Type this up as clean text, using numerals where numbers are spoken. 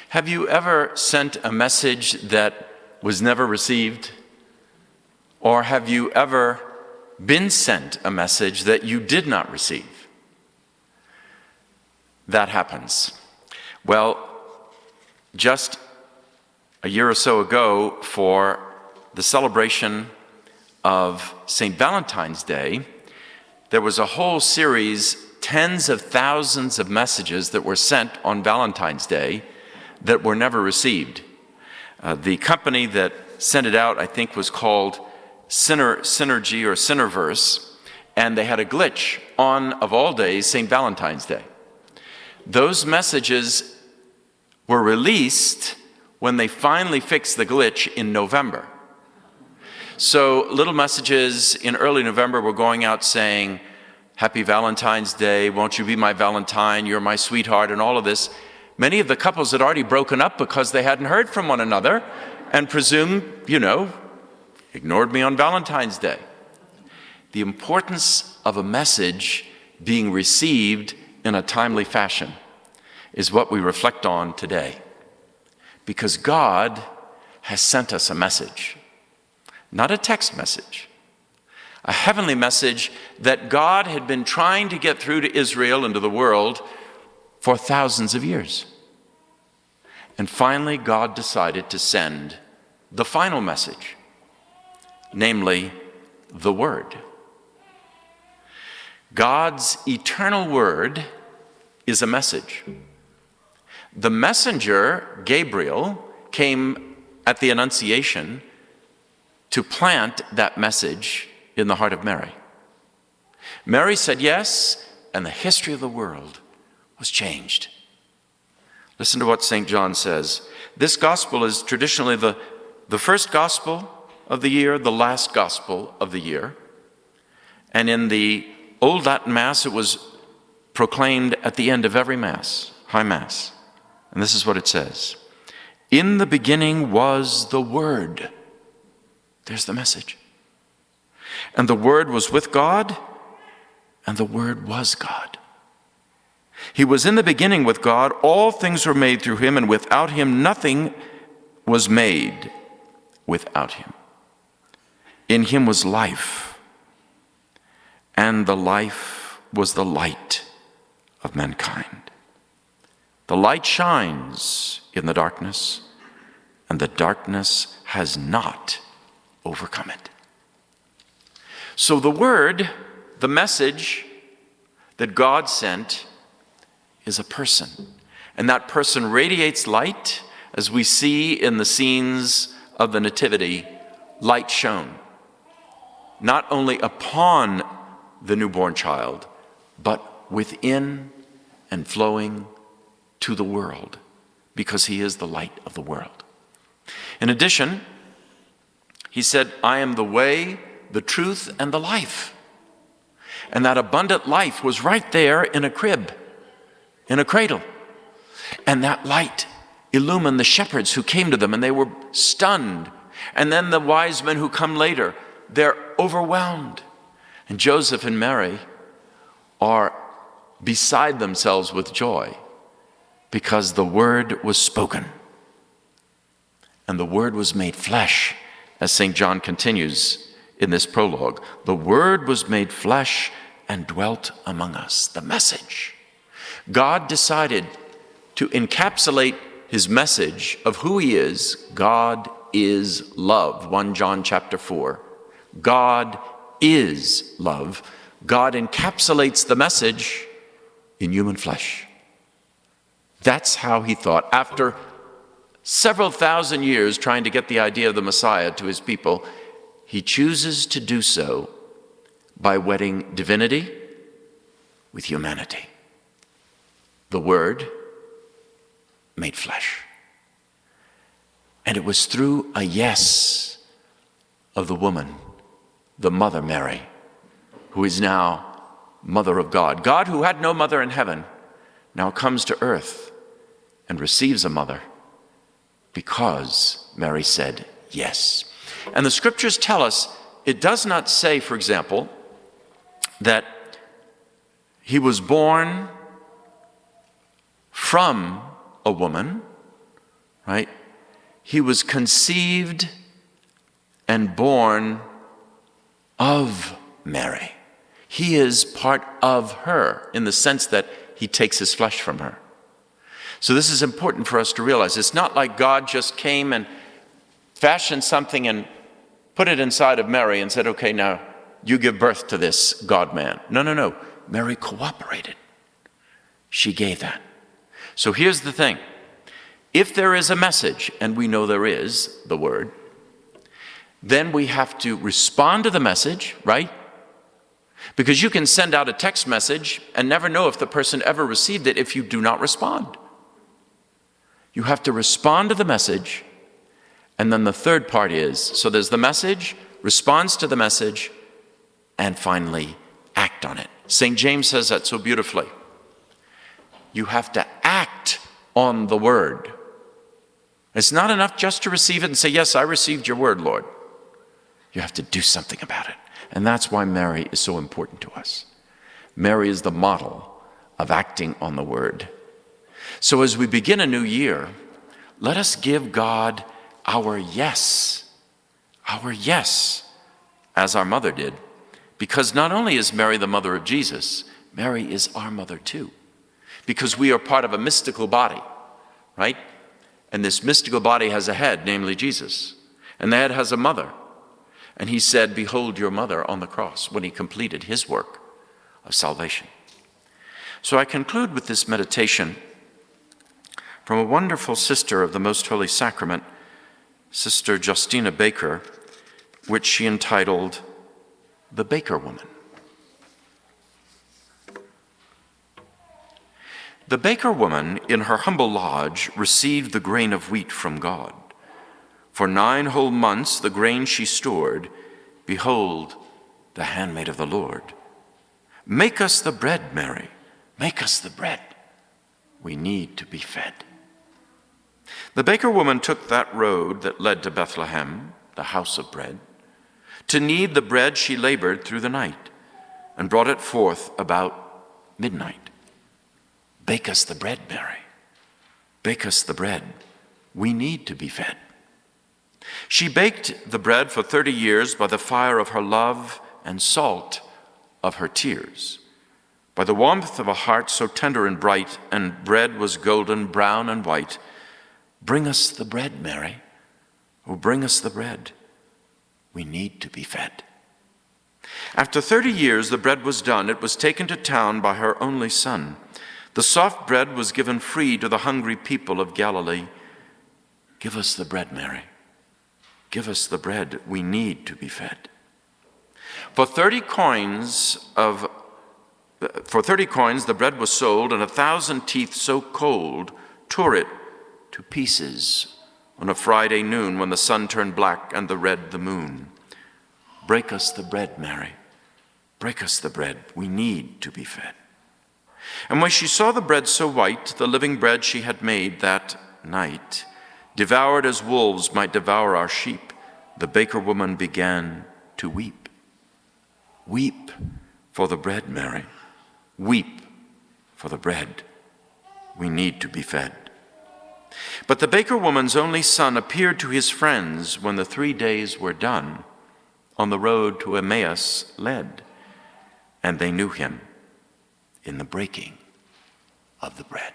Have you ever sent a message that was never received? Or have you ever been sent a message that you did not receive? That happens. Well, just a year or so ago, for the celebration of St. Valentine's Day, there was a whole series, tens of thousands of messages that were sent on Valentine's Day that were never received. The company that sent it out, I think, was called Synergy or Synerverse, and they had a glitch on, of all days, St. Valentine's Day. Those messages were released when they finally fixed the glitch in November. So little messages in early November were going out saying, "Happy Valentine's Day, won't you be my Valentine, you're my sweetheart," and all of this. Many of the couples had already broken up because they hadn't heard from one another and presumed, ignored me on Valentine's Day. The importance of a message being received in a timely fashion is what we reflect on today. Because God has sent us a message, not a text message, a heavenly message that God had been trying to get through to Israel and to the world for thousands of years. And finally, God decided to send the final message, namely the Word. God's eternal Word is a message. The messenger, Gabriel, came at the Annunciation to plant that message in the heart of Mary. Mary said yes, and the history of the world was changed. Listen to what St. John says. This gospel is traditionally the first gospel of the year, the last gospel of the year. And in the Old Latin Mass, it was proclaimed at the end of every Mass, High Mass. And this is what it says. In the beginning was the Word. There's the message. And the Word was with God, and the Word was God. He was in the beginning with God. All things were made through him, and without him nothing was made without him. In him was life, and the life was the light of mankind. The light shines in the darkness, and the darkness has not overcome it. So the Word, the message that God sent, is a person. And that person radiates light, as we see in the scenes of the Nativity, light shone, not only upon the newborn child, but within and flowing to the world, because he is the light of the world. In addition, he said, "I am the way, the truth, and the life." And that abundant life was right there in a crib, in a cradle. And that light illumined the shepherds who came to them, and they were stunned. And then the wise men who come later, they're overwhelmed. And Joseph and Mary are beside themselves with joy because the Word was spoken. And the Word was made flesh, as St. John continues in this prologue. The Word was made flesh and dwelt among us. The message. God decided to encapsulate his message of who he is. God is love. 1 John chapter 4. God is love. God encapsulates the message in human flesh. That's how he thought. After several thousand years trying to get the idea of the Messiah to his people, he chooses to do so by wedding divinity with humanity. The Word made flesh. And it was through a yes of the woman, the mother Mary, who is now mother of God. God, who had no mother in heaven, now comes to earth and receives a mother because Mary said yes. And the scriptures tell us, it does not say, for example, that he was born from a woman, right? He was conceived and born of Mary. He is part of her in the sense that he takes his flesh from her. So this is important for us to realize. It's not like God just came and fashioned something and put it inside of Mary and said, okay, now you give birth to this God-man. No. Mary cooperated. She gave that. So here's the thing. If there is a message, and we know there is, the word, then we have to respond to the message, right? Because you can send out a text message and never know if the person ever received it if you do not respond. You have to respond to the message, and then the third part is, so there's the message, responds to the message, and finally act on it. St. James says that so beautifully. You have to act on the word. It's not enough just to receive it and say, yes, I received your word, Lord. You have to do something about it. And that's why Mary is so important to us. Mary is the model of acting on the word. So as we begin a new year, let us give God our yes, as our mother did. Because not only is Mary the mother of Jesus, Mary is our mother too. Because we are part of a mystical body, right? And this mystical body has a head, namely Jesus. And the head has a mother. And he said, behold your mother on the cross when he completed his work of salvation. So I conclude with this meditation from a wonderful sister of the Most Holy Sacrament, Sister Justina Baker, which she entitled, The Baker Woman. The baker woman in her humble lodge received the grain of wheat from God. For 9 whole months the grain she stored, behold, the handmaid of the Lord. Make us the bread, Mary, make us the bread. We need to be fed. The baker woman took that road that led to Bethlehem, the house of bread. To knead the bread she labored through the night, and brought it forth about midnight. Bake us the bread, Mary. Bake us the bread. We need to be fed. She baked the bread for 30 years by the fire of her love and salt of her tears, by the warmth of a heart so tender and bright, and bread was golden, brown, and white. Bring us the bread, Mary. Oh, bring us the bread. We need to be fed. After 30 years, the bread was done. It was taken to town by her only son. The soft bread was given free to the hungry people of Galilee. Give us the bread, Mary. Give us the bread. We need to be fed. For 30 coins, the bread was sold, and 1,000 teeth so cold tore it to pieces on a Friday noon when the sun turned black and the red the moon. Break us the bread, Mary. Break us the bread. We need to be fed. And when she saw the bread so white, the living bread she had made that night, devoured as wolves might devour our sheep, the baker woman began to weep. Weep for the bread, Mary. Weep for the bread. We need to be fed. But the baker woman's only son appeared to his friends when the 3 days were done, on the road to Emmaus led, and they knew him in the breaking of the bread.